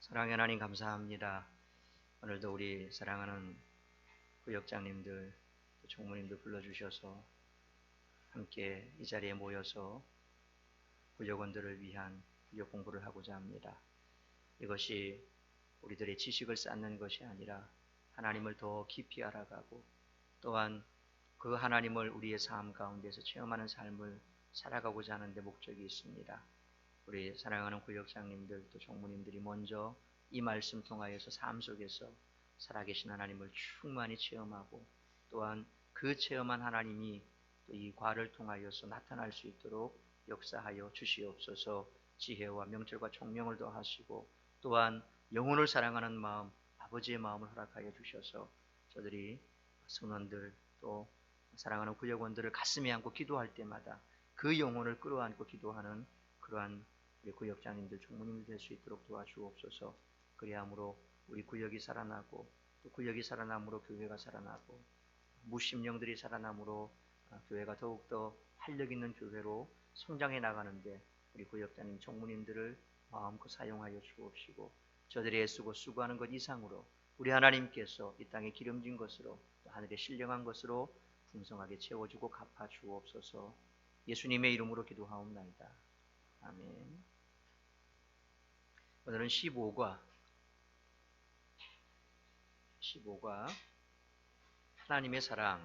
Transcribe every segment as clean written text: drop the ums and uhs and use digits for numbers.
사랑의 하나님 감사합니다. 오늘도 우리 사랑하는 구역장님들, 총무님들 불러주셔서 함께 이 자리에 모여서 구역원들을 위한 구역 공부를 하고자 합니다. 이것이 우리들의 지식을 쌓는 것이 아니라 하나님을 더 깊이 알아가고 또한 그 하나님을 우리의 삶 가운데서 체험하는 삶을 살아가고자 하는 데 목적이 있습니다. 우리 사랑하는 구역장님들 또 총무님들이 먼저 이 말씀 통하여서 삶 속에서 살아계신 하나님을 충만히 체험하고 또한 그 체험한 하나님이 또 이 과를 통하여서 나타날 수 있도록 역사하여 주시옵소서. 지혜와 명철과 총명을 더하시고 또한 영혼을 사랑하는 마음, 아버지의 마음을 허락하여 주셔서 저들이 성원들 또 사랑하는 구역원들을 가슴에 안고 기도할 때마다 그 영혼을 끌어안고 기도하는 그러한 우리 구역장님들, 총무님들 될 수 있도록 도와주옵소서. 그리함으로 우리 구역이 살아나고 또 구역이 살아남으로 교회가 살아나고 무심령들이 살아남으로 교회가 더욱더 활력 있는 교회로 성장해 나가는데 우리 구역장님, 총무님들을 마음껏 사용하여 주옵시고 저들이 애쓰고 수고하는 것 이상으로 우리 하나님께서 이 땅에 기름진 것으로 또 하늘에 신령한 것으로 풍성하게 채워주고 갚아주옵소서. 예수님의 이름으로 기도하옵나이다. 아멘. 오늘은 15과 하나님의 사랑.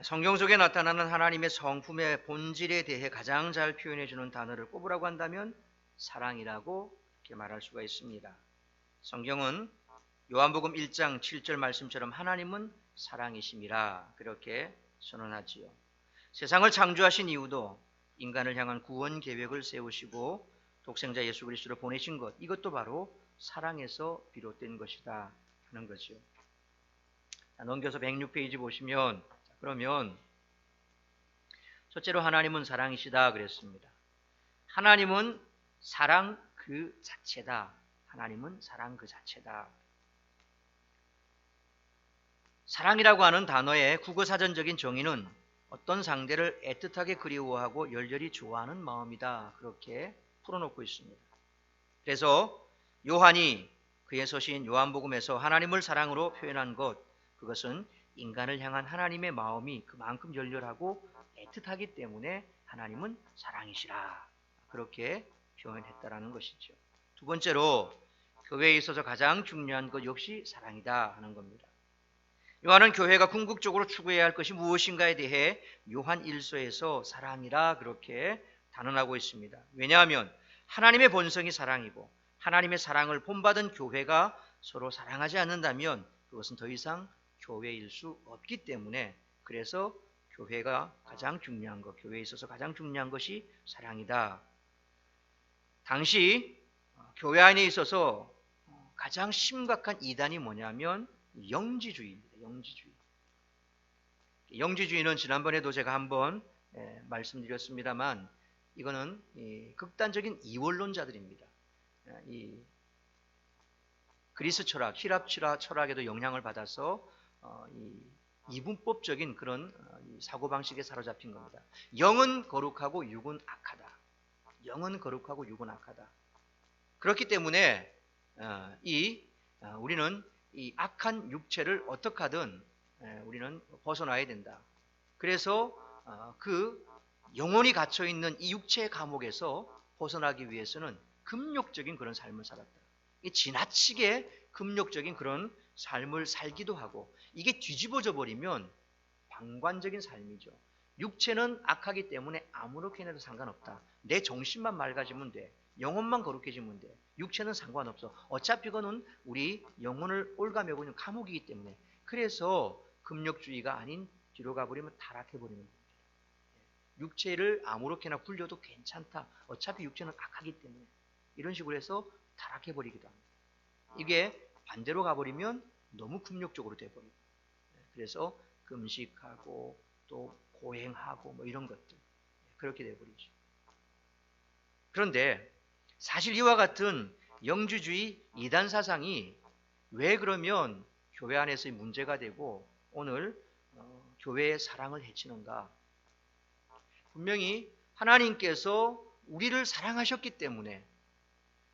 성경 속에 나타나는 하나님의 성품의 본질에 대해 가장 잘 표현해 주는 단어를 꼽으라고 한다면 사랑이라고 이렇게 말할 수가 있습니다. 성경은 요한복음 1장 7절 말씀처럼 하나님은 사랑이심이라 그렇게 선언하지요. 세상을 창조하신 이유도 인간을 향한 구원 계획을 세우시고 독생자 예수 그리스도를 보내신 것, 이것도 바로 사랑에서 비롯된 것이다 하는 거죠. 넘겨서 106페이지 보시면 그러면 첫째로 하나님은 사랑이시다 그랬습니다. 하나님은 사랑 그 자체다. 하나님은 사랑 그 자체다. 사랑이라고 하는 단어의 국어사전적인 정의는 어떤 상대를 애틋하게 그리워하고 열렬히 좋아하는 마음이다. 그렇게 풀어놓고 있습니다. 그래서 요한이 그의 서신 요한복음에서 하나님을 사랑으로 표현한 것, 그것은 인간을 향한 하나님의 마음이 그만큼 열렬하고 애틋하기 때문에 하나님은 사랑이시라. 그렇게 표현했다라는 것이죠. 두 번째로 교회에 있어서 가장 중요한 것 역시 사랑이다 하는 겁니다. 요한은 교회가 궁극적으로 추구해야 할 것이 무엇인가에 대해 요한 1서에서 사랑이라 그렇게 단언하고 있습니다. 왜냐하면 하나님의 본성이 사랑이고 하나님의 사랑을 본받은 교회가 서로 사랑하지 않는다면 그것은 더 이상 교회일 수 없기 때문에, 그래서 교회가 가장 중요한 것, 교회에 있어서 가장 중요한 것이 사랑이다. 당시 교회 안에 있어서 가장 심각한 이단이 뭐냐면 영지주의입니다. 영지주의는 지난번에도 제가 한번 말씀드렸습니다만 이거는 극단적인 이원론자들입니다. 이 그리스 철학, 히랍 철학에도 영향을 받아서 이분법적인 그런 사고방식에 사로잡힌 겁니다. 영은 거룩하고 육은 악하다. 영은 거룩하고 육은 악하다. 그렇기 때문에 우리는 이 악한 육체를 어떻게 하든 우리는 벗어나야 된다. 그래서 그 영혼이 갇혀있는 이 육체의 감옥에서 벗어나기 위해서는 금욕적인 그런 삶을 살았다. 지나치게 금욕적인 그런 삶을 살기도 하고, 이게 뒤집어져 버리면 방관적인 삶이죠. 육체는 악하기 때문에 아무렇게 해도 상관없다. 내 정신만 맑아지면 돼. 영혼만 거룩해지면 돼. 육체는 상관없어. 어차피 그거는 우리 영혼을 올가매고 있는 감옥이기 때문에. 그래서 금욕주의가 아닌 뒤로 가버리면 타락해버리는 겁니다. 육체를 아무렇게나 굴려도 괜찮다. 어차피 육체는 악하기 때문에. 이런 식으로 해서 타락해버리기도 합니다. 이게 반대로 가버리면 너무 금욕적으로 돼버리고, 그래서 금식하고 또 고행하고 뭐 이런 것들, 그렇게 돼버리죠. 그런데 사실 이와 같은 영주주의 이단 사상이 왜 그러면 교회 안에서의 문제가 되고 오늘 교회의 사랑을 해치는가? 분명히 하나님께서 우리를 사랑하셨기 때문에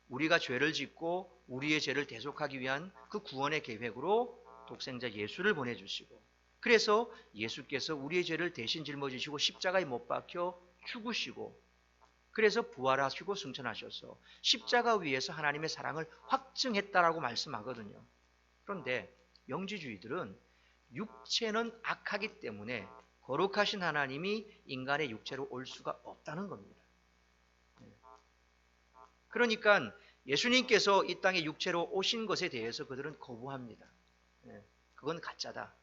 우리가 죄를 짓고 우리의 죄를 대속하기 위한 그 구원의 계획으로 독생자 예수를 보내주시고, 그래서 예수께서 우리의 죄를 대신 짊어지시고 십자가에 못 박혀 죽으시고, 그래서 부활하시고 승천하셔서 십자가 위에서 하나님의 사랑을 확증했다라고 말씀하거든요. 그런데 영지주의들은 육체는 악하기 때문에 거룩하신 하나님이 인간의 육체로 올 수가 없다는 겁니다. 그러니까 예수님께서 이 땅에 육체로 오신 것에 대해서 그들은 거부합니다. 그건 가짜다.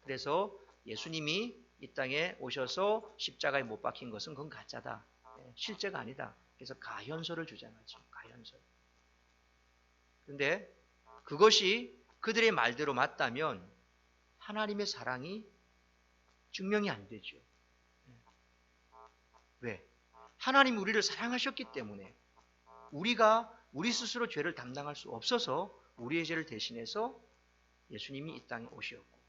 그래서 예수님이 이 땅에 오셔서 십자가에 못 박힌 것은 그건 가짜다. 실제가 아니다. 그래서 가현설을 주장하죠. 가현설. 그런데 그것이 그들의 말대로 맞다면 하나님의 사랑이 증명이 안 되죠. 왜? 하나님이 우리를 사랑하셨기 때문에 우리가 우리 스스로 죄를 담당할 수 없어서 우리의 죄를 대신해서 예수님이 이 땅에 오셨고,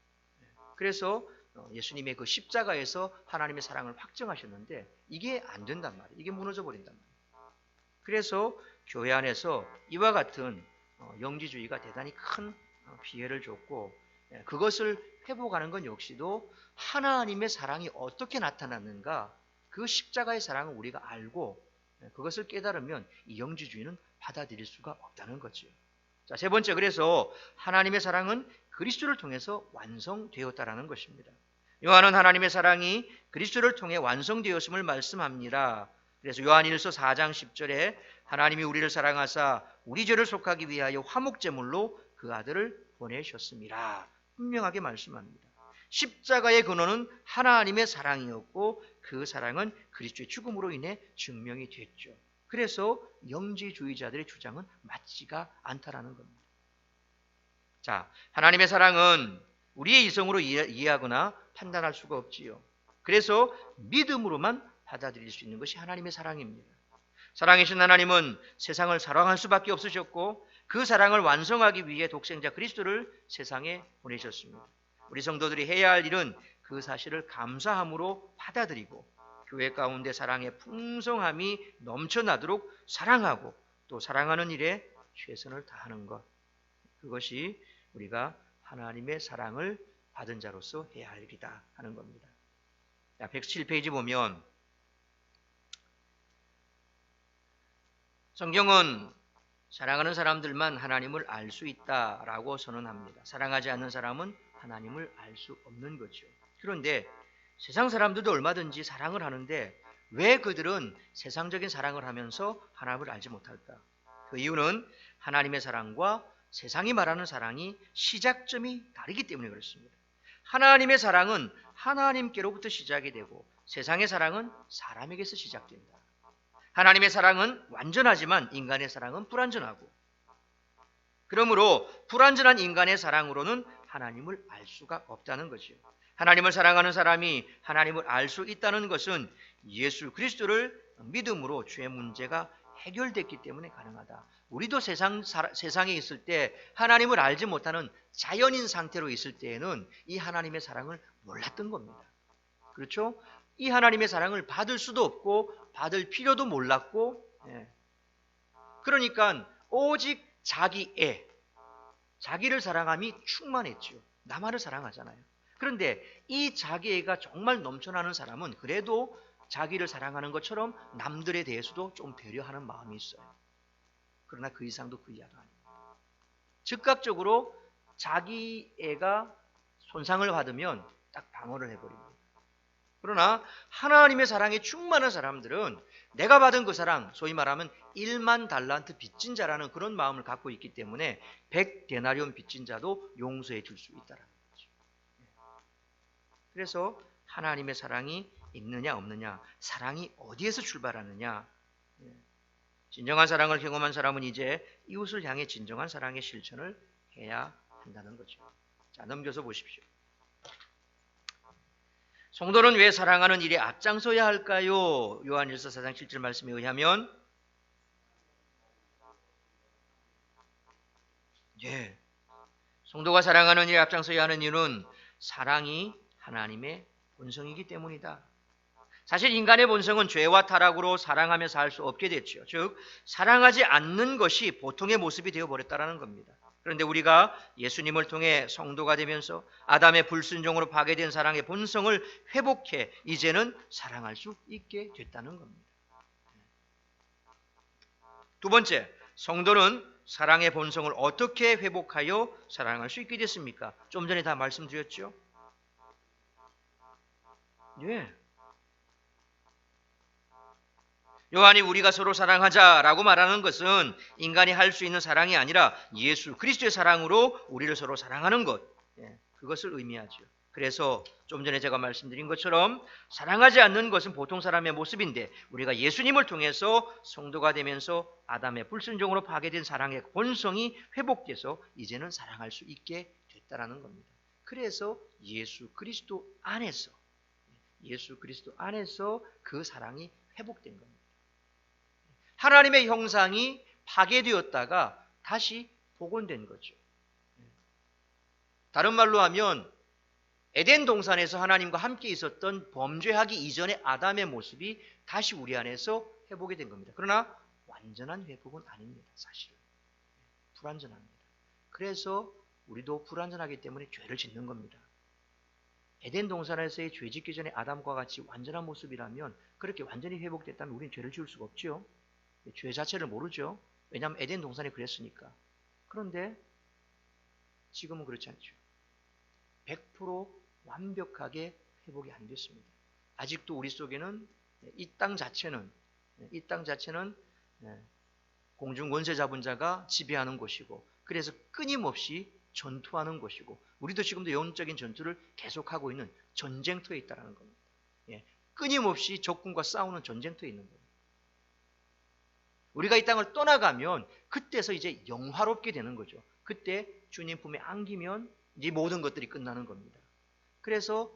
그래서 예수님의 그 십자가에서 하나님의 사랑을 확증하셨는데 이게 안 된단 말이에요. 이게 무너져 버린단 말이에요. 그래서 교회 안에서 이와 같은 영지주의가 대단히 큰 피해를 줬고, 그것을 회복하는 건 역시도 하나님의 사랑이 어떻게 나타났는가, 그 십자가의 사랑을 우리가 알고 그것을 깨달으면 이 영지주의는 받아들일 수가 없다는 거죠. 자, 세 번째, 그래서 하나님의 사랑은 그리스도를 통해서 완성되었다라는 것입니다. 요한은 하나님의 사랑이 그리스도를 통해 완성되었음을 말씀합니다. 그래서 요한일서 4장 10절에 하나님이 우리를 사랑하사 우리 죄를 속하기 위하여 화목제물로 그 아들을 보내셨습니다. 분명하게 말씀합니다. 십자가의 근원은 하나님의 사랑이었고 그 사랑은 그리스도의 죽음으로 인해 증명이 됐죠. 그래서 영지주의자들의 주장은 맞지가 않다라는 겁니다. 자, 하나님의 사랑은 우리의 이성으로 이해하거나 판단할 수가 없지요. 그래서 믿음으로만 받아들일 수 있는 것이 하나님의 사랑입니다. 사랑이신 하나님은 세상을 사랑할 수밖에 없으셨고 그 사랑을 완성하기 위해 독생자 그리스도를 세상에 보내셨습니다. 우리 성도들이 해야 할 일은 그 사실을 감사함으로 받아들이고 교회 가운데 사랑의 풍성함이 넘쳐나도록 사랑하고 또 사랑하는 일에 최선을 다하는 것, 그것이 우리가 하나님의 사랑을 받은 자로서 해야 할 일이다 하는 겁니다. 107페이지 보면 성경은 사랑하는 사람들만 하나님을 알 수 있다라고 선언합니다. 사랑하지 않는 사람은 하나님을 알 수 없는 거죠. 그런데 세상 사람들도 얼마든지 사랑을 하는데 왜 그들은 세상적인 사랑을 하면서 하나님을 알지 못할까? 그 이유는 하나님의 사랑과 세상이 말하는 사랑이 시작점이 다르기 때문에 그렇습니다. 하나님의 사랑은 하나님께로부터 시작이 되고 세상의 사랑은 사람에게서 시작된다. 하나님의 사랑은 완전하지만 인간의 사랑은 불완전하고, 그러므로 불완전한 인간의 사랑으로는 하나님을 알 수가 없다는 거죠. 하나님을 사랑하는 사람이 하나님을 알 수 있다는 것은 예수 그리스도를 믿음으로 죄 문제가 해결됐기 때문에 가능하다. 우리도 세상에 있을 때 하나님을 알지 못하는 자연인 상태로 있을 때에는 이 하나님의 사랑을 몰랐던 겁니다. 그렇죠? 이 하나님의 사랑을 받을 수도 없고 받을 필요도 몰랐고, 그러니까 오직 자기를 사랑함이 충만했죠. 나만을 사랑하잖아요. 그런데 이 자기애가 정말 넘쳐나는 사람은 그래도 자기를 사랑하는 것처럼 남들에 대해서도 좀 배려하는 마음이 있어요. 그러나 그 이상도 그 이하도 아닙니다. 즉각적으로 자기애가 손상을 받으면 딱 방어를 해버립니다. 그러나 하나님의 사랑에 충만한 사람들은 내가 받은 그 사랑, 소위 말하면 1만 달란트 빚진 자라는 그런 마음을 갖고 있기 때문에 100데나리온 빚진 자도 용서해 줄 수 있다는 거죠. 그래서 하나님의 사랑이 있느냐 없느냐, 사랑이 어디에서 출발하느냐, 진정한 사랑을 경험한 사람은 이제 이웃을 향해 진정한 사랑의 실천을 해야 한다는 거죠. 자, 넘겨서 보십시오. 성도는 왜 사랑하는 일에 앞장서야 할까요? 요한일서 4장 7절 말씀에 의하면 성도가 사랑하는 일에 앞장서야 하는 이유는 사랑이 하나님의 본성이기 때문이다. 사실 인간의 본성은 죄와 타락으로 사랑하며 살 수 없게 됐죠. 즉 사랑하지 않는 것이 보통의 모습이 되어버렸다는 겁니다. 그런데 우리가 예수님을 통해 성도가 되면서 아담의 불순종으로 파괴된 사랑의 본성을 회복해 이제는 사랑할 수 있게 됐다는 겁니다. 두 번째, 성도는 사랑의 본성을 어떻게 회복하여 사랑할 수 있게 됐습니까? 좀 전에 다 말씀드렸죠. 예. 요한이 우리가 서로 사랑하자라고 말하는 것은 인간이 할 수 있는 사랑이 아니라 예수 그리스도의 사랑으로 우리를 서로 사랑하는 것, 그것을 의미하죠. 그래서 좀 전에 제가 말씀드린 것처럼 사랑하지 않는 것은 보통 사람의 모습인데 우리가 예수님을 통해서 성도가 되면서 아담의 불순종으로 파괴된 사랑의 본성이 회복돼서 이제는 사랑할 수 있게 됐다라는 겁니다. 그래서 예수 그리스도 안에서 그 사랑이 회복된 겁니다. 하나님의 형상이 파괴되었다가 다시 복원된 거죠. 다른 말로 하면 에덴 동산에서 하나님과 함께 있었던 범죄하기 이전의 아담의 모습이 다시 우리 안에서 회복이 된 겁니다. 그러나 완전한 회복은 아닙니다. 사실은. 불완전합니다. 그래서 우리도 불완전하기 때문에 죄를 짓는 겁니다. 에덴 동산에서의 죄 짓기 전에 아담과 같이 완전한 모습이라면 그렇게 완전히 회복됐다면 우리는 죄를 지을 수가 없죠. 죄 자체를 모르죠. 왜냐하면 에덴 동산이 그랬으니까. 그런데 지금은 그렇지 않죠. 100% 완벽하게 회복이 안 됐습니다. 아직도 우리 속에는 이 땅 자체는 공중 원세 잡은 자가 지배하는 곳이고 그래서 끊임없이 전투하는 곳이고 우리도 지금도 영적인 전투를 계속하고 있는 전쟁터에 있다는 겁니다. 끊임없이 적군과 싸우는 전쟁터에 있는 겁니다. 우리가 이 땅을 떠나가면 그때서 이제 영화롭게 되는 거죠. 그때 주님 품에 안기면 이제 모든 것들이 끝나는 겁니다. 그래서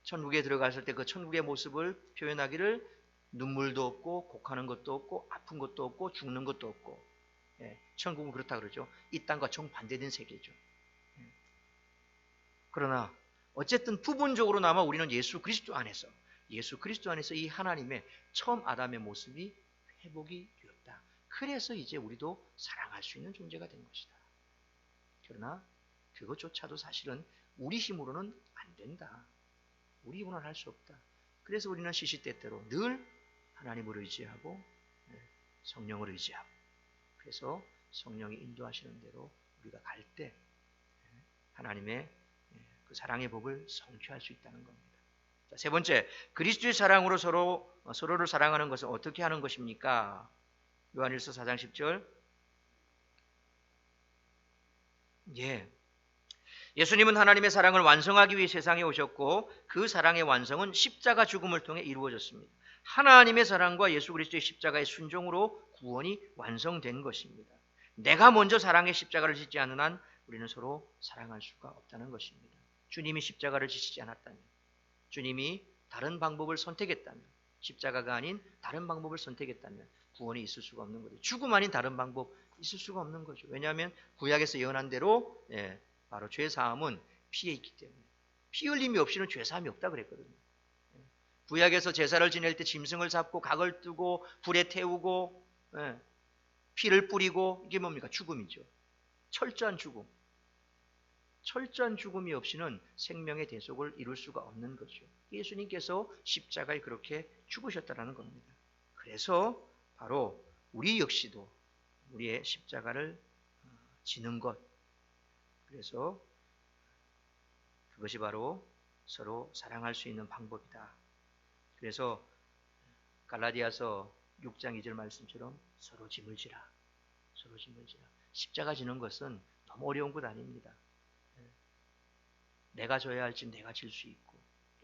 천국에 들어갔을 때 그 천국의 모습을 표현하기를 눈물도 없고 곡하는 것도 없고 아픈 것도 없고 죽는 것도 없고 천국은 그렇다 그러죠. 이 땅과 정반대된 세계죠. 그러나 어쨌든 부분적으로나마 우리는 예수 그리스도 안에서 이 하나님의 처음 아담의 모습이 회복이 되었다. 그래서 이제 우리도 사랑할 수 있는 존재가 된 것이다. 그러나 그것조차도 사실은 우리 힘으로는 안 된다. 우리 힘으로는 할 수 없다. 그래서 우리는 시시때때로 늘 하나님을 의지하고 성령을 의지하고 그래서 성령이 인도하시는 대로 우리가 갈 때 하나님의 그 사랑의 복을 성취할 수 있다는 겁니다. 자, 세 번째, 그리스도의 사랑으로 서로를 사랑하는 것은 어떻게 하는 것입니까? 요한일서 4장 10절. 예수님은 하나님의 사랑을 완성하기 위해 세상에 오셨고 그 사랑의 완성은 십자가 죽음을 통해 이루어졌습니다. 하나님의 사랑과 예수 그리스도의 십자가의 순종으로 구원이 완성된 것입니다. 내가 먼저 사랑의 십자가를 짓지 않는 한 우리는 서로 사랑할 수가 없다는 것입니다. 주님이 십자가를 지시지 않았다면, 주님이 다른 방법을 선택했다면, 십자가가 아닌 다른 방법을 선택했다면 구원이 있을 수가 없는 거죠. 죽음 아닌 다른 방법 있을 수가 없는 거죠. 왜냐하면 구약에서 예언한 대로 바로 죄사함은 피에 있기 때문에 피 흘림이 없이는 죄사함이 없다 그랬거든요. 구약에서 제사를 지낼 때 짐승을 잡고 각을 뜨고 불에 태우고 피를 뿌리고 이게 뭡니까? 죽음이죠. 철저한 죽음. 철저한 죽음이 없이는 생명의 대속을 이룰 수가 없는 거죠. 예수님께서 십자가에 그렇게 죽으셨다는 겁니다. 그래서 바로 우리 역시도 우리의 십자가를 지는 것. 그래서 그것이 바로 서로 사랑할 수 있는 방법이다. 그래서 갈라디아서 6장 2절 말씀처럼 서로 짐을 지라. 십자가 지는 것은 너무 어려운 것 아닙니다. 내가 져야 할 짐 내가 질 수 있고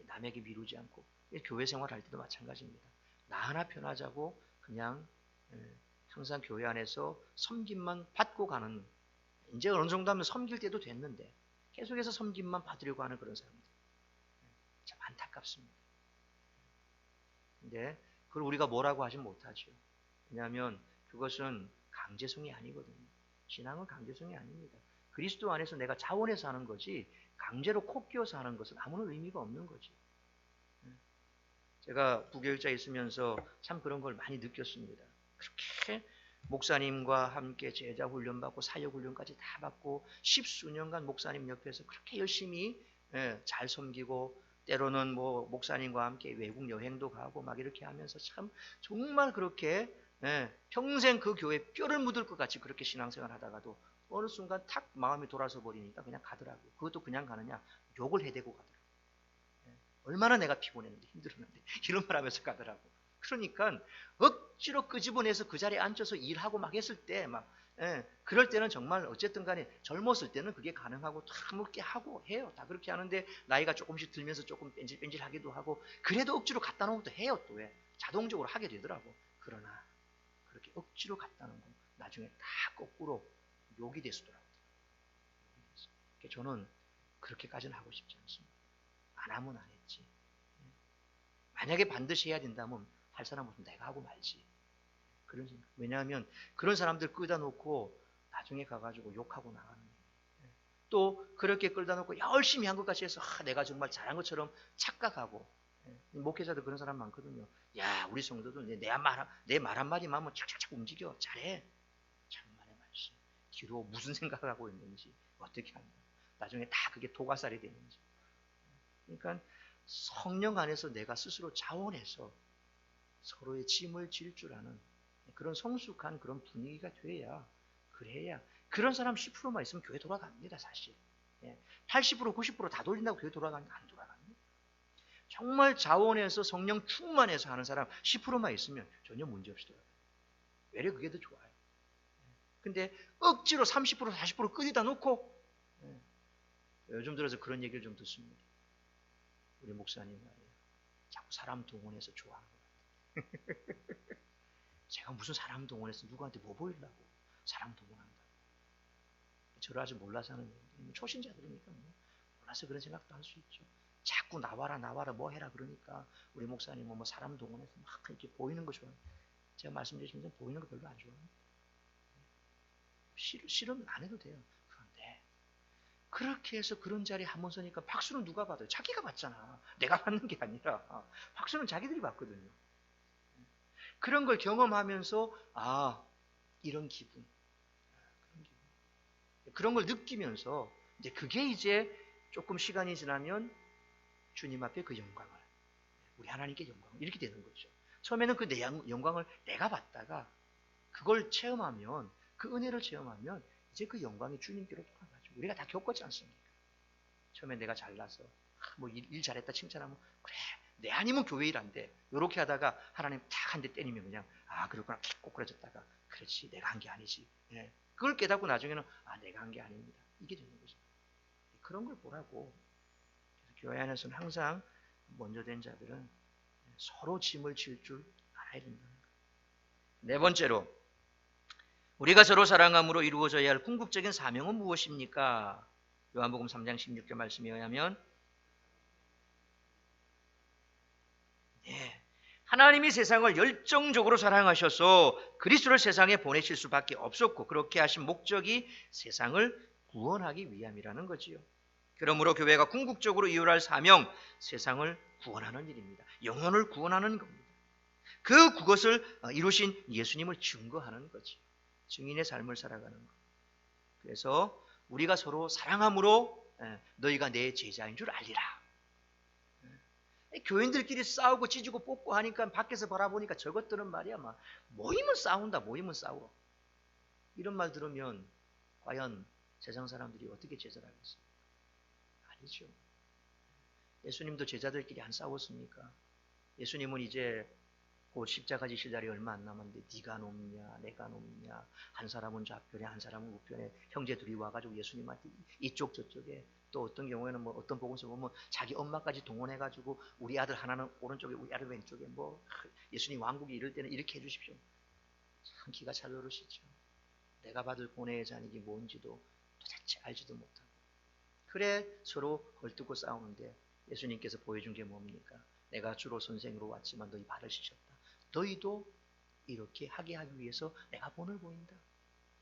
남에게 미루지 않고 교회 생활할 때도 마찬가지입니다. 나 하나 편하자고 그냥 항상 교회 안에서 섬김만 받고 가는 이제 어느 정도 하면 섬길 때도 됐는데 계속해서 섬김만 받으려고 하는 그런 사람들 참 안타깝습니다. 근데 그걸 우리가 뭐라고 하진 못하죠. 왜냐하면 그것은 강제성이 아니거든요. 신앙은 강제성이 아닙니다. 그리스도 안에서 내가 자원해서 하는 거지 강제로 코 끼워서 하는 것은 아무런 의미가 없는 거지. 제가 부교육자에 있으면서 참 그런 걸 많이 느꼈습니다. 그렇게 목사님과 함께 제자 훈련 받고 사역 훈련까지 다 받고 10수년간 목사님 옆에서 그렇게 열심히 잘 섬기고 때로는 뭐 목사님과 함께 외국 여행도 가고 막 이렇게 하면서 참 정말 그렇게 평생 그 교회에 뼈를 묻을 것 같이 그렇게 신앙생활 하다가도 어느 순간 탁 마음이 돌아서 버리니까 그냥 가더라고. 그것도 그냥 가느냐? 욕을 해대고 가더라고. 얼마나 내가 피곤했는데 힘들었는데 이런 말 하면서 가더라고. 그러니까 억지로 끄집어내서 그 자리에 앉아서 일하고 막 했을 때 막 그럴 때는 정말 어쨌든 간에 젊었을 때는 그게 가능하고 다 먹게 하고 해요. 다 그렇게 하는데 나이가 조금씩 들면서 조금 뺀질뺀질하기도 하고 그래도 억지로 갖다 놓은 것도 해요. 또 왜? 자동적으로 하게 되더라고. 그러나 그렇게 억지로 갖다 놓은 건 나중에 다 거꾸로 욕이 됐더라고요. 저는 그렇게까지는 하고 싶지 않습니다. 안 하면 안 했지. 만약에 반드시 해야 된다면 할 사람은 내가 하고 말지. 그런 생각. 왜냐하면 그런 사람들 끌다 놓고 나중에 가가지고 욕하고 나가는 거예요. 또 그렇게 끌다 놓고 열심히 한 것 같이 해서 내가 정말 잘한 것처럼 착각하고 목회자도 그런 사람 많거든요. 야 우리 성도도 내 말 한마디만 하면 착착착 움직여. 잘해. 참만의 말씀. 뒤로 무슨 생각을 하고 있는지 어떻게 하냐. 나중에 다 그게 도가살이 되는지. 그러니까 성령 안에서 내가 스스로 자원해서 서로의 짐을 질 줄 아는 그런 성숙한 그런 분위기가 돼야 그래야 그런 사람 10%만 있으면 교회 돌아갑니다. 사실 80% 90% 다 돌린다고 교회 돌아가니까 안 돌아갑니다. 정말 자원해서 성령 충만해서 하는 사람 10%만 있으면 전혀 문제없이 돌아가요. 외려 그게 더 좋아요. 근데 억지로 30% 40% 끄집다 놓고 요즘 들어서 그런 얘기를 좀 듣습니다. 우리 목사님 말이에요. 자꾸 사람 동원해서 좋아하는 것 같아요. 제가 무슨 사람 동원해서 누구한테 뭐 보이려고 사람 동원한다고. 저를 아직 몰라서 하는 얘기인데 초신자들이니까 뭐 몰라서 그런 생각도 할 수 있죠. 자꾸 나와라 뭐 해라 그러니까 우리 목사님은 뭐 사람 동원해서 막 이렇게 보이는 거 좋아해요. 제가 말씀드리신 대로 보이는 거 별로 안 좋아합니다. 싫으면 안 해도 돼요. 그런데 그렇게 해서 그런 자리에 한 번 서니까 박수는 누가 받아요? 자기가 받잖아. 내가 받는 게 아니라 박수는 자기들이 받거든요. 그런 걸 경험하면서 이런 기분, 그런 걸 느끼면서 이제 그게 이제 조금 시간이 지나면 주님 앞에 그 영광을 우리 하나님께 영광을 이렇게 되는 거죠. 처음에는 그 영광을 내가 받다가 그걸 체험하면 그 은혜를 체험하면 이제 그 영광이 주님께로 돌아가죠. 우리가 다 겪었지 않습니까? 처음에 내가 잘나서 뭐 일 잘했다 칭찬하면 그래 내 아니면 교회 일 안 돼. 이렇게 하다가 하나님 탁 한 대 때리면 그냥 그렇구나 꼬꾸라졌다가 그렇지 내가 한 게 아니지. 그걸 깨닫고 나중에는 내가 한 게 아닙니다. 이게 되는 거죠. 그런 걸 보라고. 그래서 교회 안에서는 항상 먼저 된 자들은 서로 짐을 질 줄 알아야 된다는 거예요. 네 번째로 우리가 서로 사랑함으로 이루어져야 할 궁극적인 사명은 무엇입니까? 요한복음 3장 16절 말씀에 의하면 하나님이 세상을 열정적으로 사랑하셔서 그리스도를 세상에 보내실 수밖에 없었고 그렇게 하신 목적이 세상을 구원하기 위함이라는 거지요. 그러므로 교회가 궁극적으로 이루어야 할 사명, 세상을 구원하는 일입니다. 영혼을 구원하는 겁니다. 그것을 이루신 예수님을 증거하는 거지. 증인의 삶을 살아가는 것. 그래서 우리가 서로 사랑함으로 너희가 내 제자인 줄 알리라. 교인들끼리 싸우고 찢고 뽑고 하니까 밖에서 바라보니까 저것들은 말이야 막 모이면 싸운다 모이면 싸워. 이런 말 들으면 과연 세상 사람들이 어떻게 제자를 하겠습니까? 아니죠. 예수님도 제자들끼리 안 싸웠습니까? 예수님은 이제 곧 십자가 지실 날이 얼마 안 남았는데 네가 높냐 내가 높냐 한 사람은 좌편에 한 사람은 우편에 형제 둘이 와가지고 예수님한테 이쪽 저쪽에 또 어떤 경우에는 뭐 어떤 복음서 보면 자기 엄마까지 동원해가지고 우리 아들 하나는 오른쪽에 우리 아들 왼쪽에 뭐 예수님 왕국이 이럴 때는 이렇게 해주십시오. 참 기가 찰 노릇이죠. 내가 받을 고뇌의 잔이기 뭔지도 도대체 알지도 못하고 그래 서로 헐뜯고 싸우는데 예수님께서 보여준 게 뭡니까? 내가 주로 선생으로 왔지만 너희 발을 씻었다. 너희도 이렇게 하게 하기 위해서 내가 본을 보인다.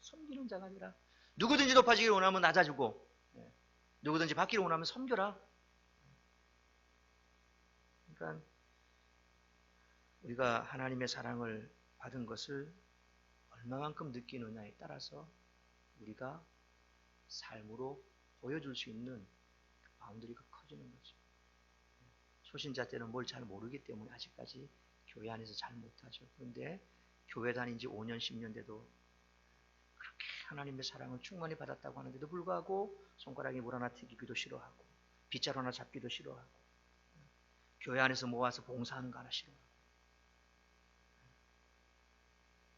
섬기는 자가 아니라 누구든지 높아지기를 원하면 낮아지고 누구든지 받기를 원하면 섬겨라. 그러니까 우리가 하나님의 사랑을 받은 것을 얼마만큼 느끼느냐에 따라서 우리가 삶으로 보여줄 수 있는 바운더리가 커지는 거죠. 초신자 때는 뭘 잘 모르기 때문에 아직까지 교회 안에서 잘 못하죠. 그런데 교회 다닌 지 5년, 10년 돼도 그렇게 하나님의 사랑을 충만히 받았다고 하는데도 불구하고 손가락에 물 하나 튀기기도 싫어하고 빗자루 하나 잡기도 싫어하고 교회 안에서 모아서 봉사하는 거 하나 싫어하고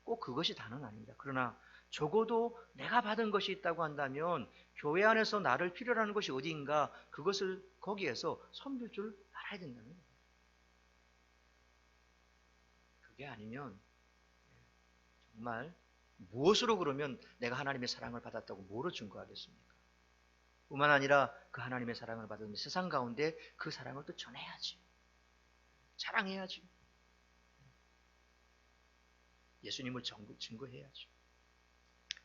꼭 그것이 다는 아닙니다. 그러나 적어도 내가 받은 것이 있다고 한다면 교회 안에서 나를 필요로 하는 것이 어디인가 그것을 거기에서 섬길 줄 알아야 된다는 거예요. 그게 아니면 정말 무엇으로 그러면 내가 하나님의 사랑을 받았다고 뭐로 증거하겠습니까? 뿐만 아니라 그 하나님의 사랑을 받은 세상 가운데 그 사랑을 또 전해야지. 자랑해야지. 예수님을 증거해야죠.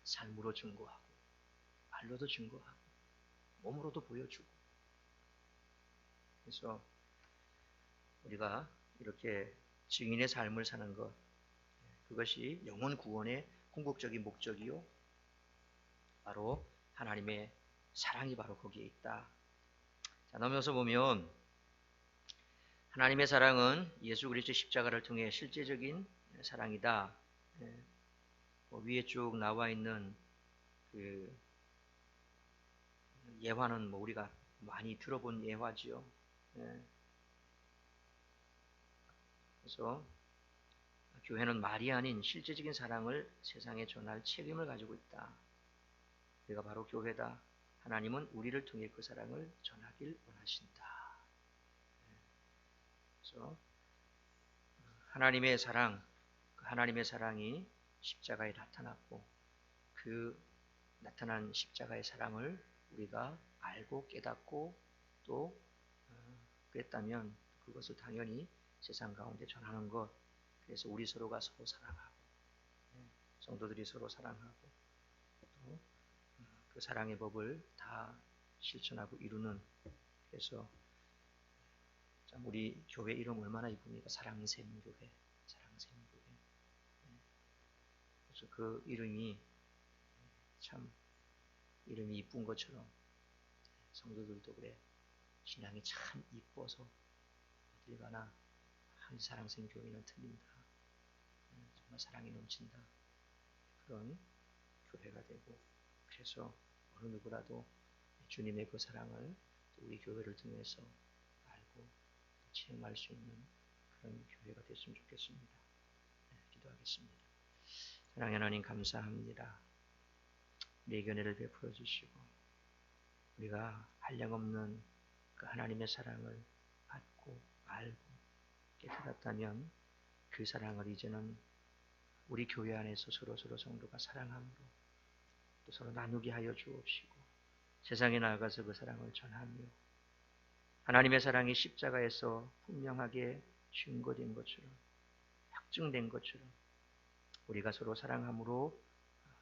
삶으로 증거하고 말로도 증거하고 몸으로도 보여주고 그래서 우리가 이렇게 증인의 삶을 사는 것 그것이 영혼 구원의 궁극적인 목적이요 바로 하나님의 사랑이 바로 거기에 있다. 자, 넘어서 보면 하나님의 사랑은 예수 그리스도의 십자가를 통해 실제적인 사랑이다. 위에 쭉 나와 있는 그 예화는 우리가 많이 들어본 예화지요. 그래서 교회는 말이 아닌 실제적인 사랑을 세상에 전할 책임을 가지고 있다. 우리가 바로 교회다. 하나님은 우리를 통해 그 사랑을 전하길 원하신다. 그래서 하나님의 사랑, 그 하나님의 사랑이 십자가에 나타났고 그 나타난 십자가의 사랑을 우리가 알고 깨닫고 또 그랬다면 그것을 당연히 세상 가운데 전하는 것. 그래서 우리 서로가 서로 사랑하고 성도들이 서로 사랑하고 또 그 사랑의 법을 다 실천하고 이루는 그래서 참 우리 교회 이름 얼마나 이쁩니까? 사랑샘 교회, 사랑샘 교회. 그래서 그 이름이 참 이름이 이쁜 것처럼 성도들도 그래 신앙이 참 이뻐서 어딜 가나 사랑샘 교회는 틀린다. 정말 사랑이 넘친다. 그런 교회가 되고 그래서 어느 누구라도 주님의 그 사랑을 우리 교회를 통해서 알고 체험할 수 있는 그런 교회가 됐으면 좋겠습니다. 기도하겠습니다. 사랑의 하나님 감사합니다. 우리에게 은혜를 베풀어 주시고 우리가 한량없는 그 하나님의 사랑을 받고 알고 깨달았다면 그 사랑을 이제는 우리 교회 안에서 서로 성도가 사랑함으로 또 서로 나누게 하여 주옵시고 세상에 나아가서 그 사랑을 전하며 하나님의 사랑이 십자가에서 분명하게 증거된 것처럼 확증된 것처럼 우리가 서로 사랑함으로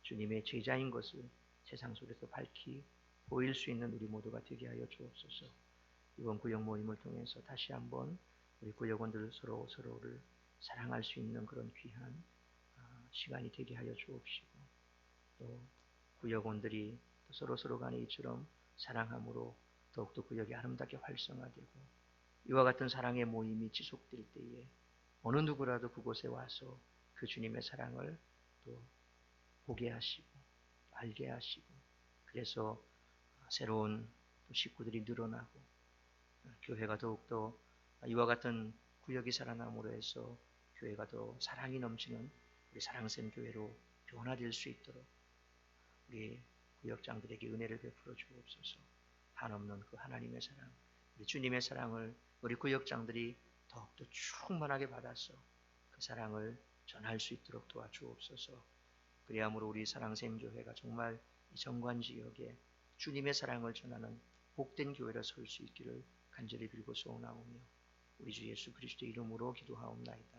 주님의 제자인 것을 세상 속에서 밝히 보일 수 있는 우리 모두가 되게 하여 주옵소서. 이번 구역 모임을 통해서 다시 한번 우리 구역원들 서로를 사랑할 수 있는 그런 귀한 시간이 되게 하여 주옵시고 또 구역원들이 서로 간에 이처럼 사랑함으로 더욱더 구역이 아름답게 활성화되고 이와 같은 사랑의 모임이 지속될 때에 어느 누구라도 그곳에 와서 그 주님의 사랑을 또 보게 하시고 알게 하시고 그래서 새로운 식구들이 늘어나고 교회가 더욱더 이와 같은 구역이 살아남으로 해서 교회가 더 사랑이 넘치는 우리 사랑샘 교회로 변화될 수 있도록 우리 구역장들에게 은혜를 베풀어 주옵소서. 한없는 그 하나님의 사랑, 우리 주님의 사랑을 우리 구역장들이 더욱더 충만하게 받아서 그 사랑을 전할 수 있도록 도와주옵소서. 그리함으로 우리 사랑샘 교회가 정말 이 정관 지역에 주님의 사랑을 전하는 복된 교회로 설 수 있기를 간절히 빌고 소원하오며 우리 주 예수 그리스도의 이름으로 기도하옵나이다.